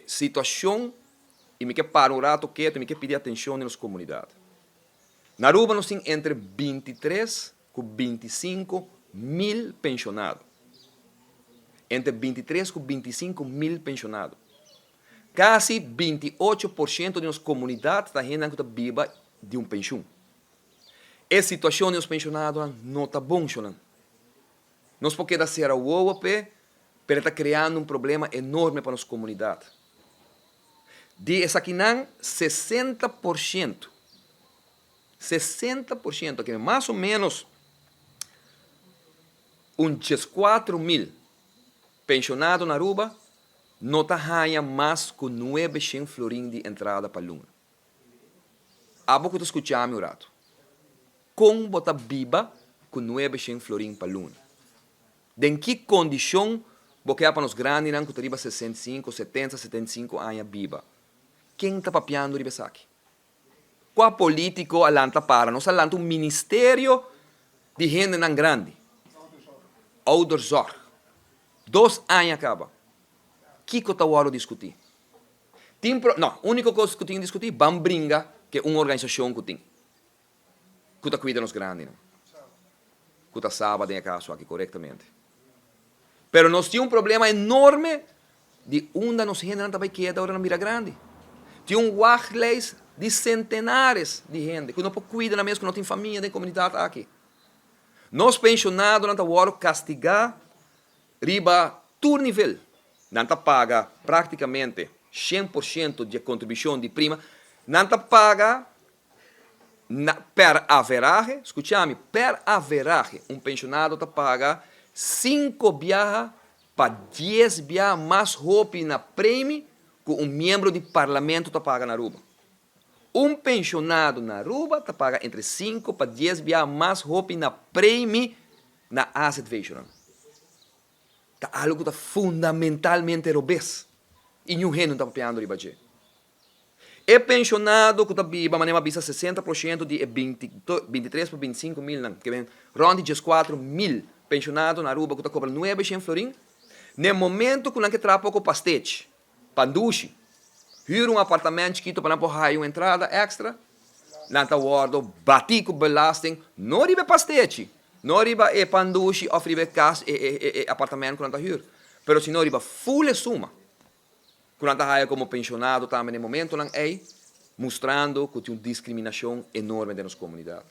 situação e me quer parar um rato quieto e me quer pedir atenção nas comunidades. Na Aruba nós temos entre 23 e 25 mil pensionados. Entre 23 e 25 mil pensionados. Quase 28% de nossa comunidade está ainda viva de um pensão. A situação dos pensionados não está boa. Nós podemos ser o OOP, mas está criando um problema enorme para nossa comunidade. De essa aqui, 60%, que é mais ou menos uns 4 mil pensionados na Aruba, não está mais que 900 florins de entrada para a luna. Há pouco eu escutei meu rato. Como botar viva com 900 florins para a luna? Em que condição você para os grandes que teriam 65, 70, 75 anos viva? Quem está papiando de aqui? Qual político alanta para? Nós alanta um ministério de gente não grande. Ouderzorg. 2 anos acaba. O que está a discutir? Não, a única coisa que tem que discutir é Bambringa, que é uma organização que tem. Que cuida dos grandes. Que sabe de caso aqui corretamente. Pero nós temos problema enorme de onde nós gente não vai quedar agora na Mira Grande. Tem wachtlijst de centenares de gente que não pode cuidar mesmo que não tem família da comunidade aqui. Nós pensionados não estamos castigar riba todo nível. Não paga praticamente 100% de contribuição de prima. Não paga per average, escute-me, per average, um pensionado paga 5 viagens para 10 viagens mais rápido na prêmio que um membro do parlamento paga na Aruba. Um pensionado na Aruba paga entre 5 para 10 viagens mais rápido na prêmio na asset vacation. É algo que está fundamentalmente obes. E nenhum gente não está pagando riba. É pensionado que está viva, mas não 60% de 23 para 25 mil, que vem ronde de 4 mil pensionados na Aruba que está cobrando 900 florins. No momento que não quer pouco pastete, pandushi, hira um apartamento chiquito para não pagar uma entrada extra, não está guardo, bati com belasting, não riba pastete, não riba pandushi, ou riba casa e apartamento que não está hira. Pero se não riba full suma, que não está como pensionado também no momento, não é mostrando que tem uma discriminação enorme na nossa comunidade.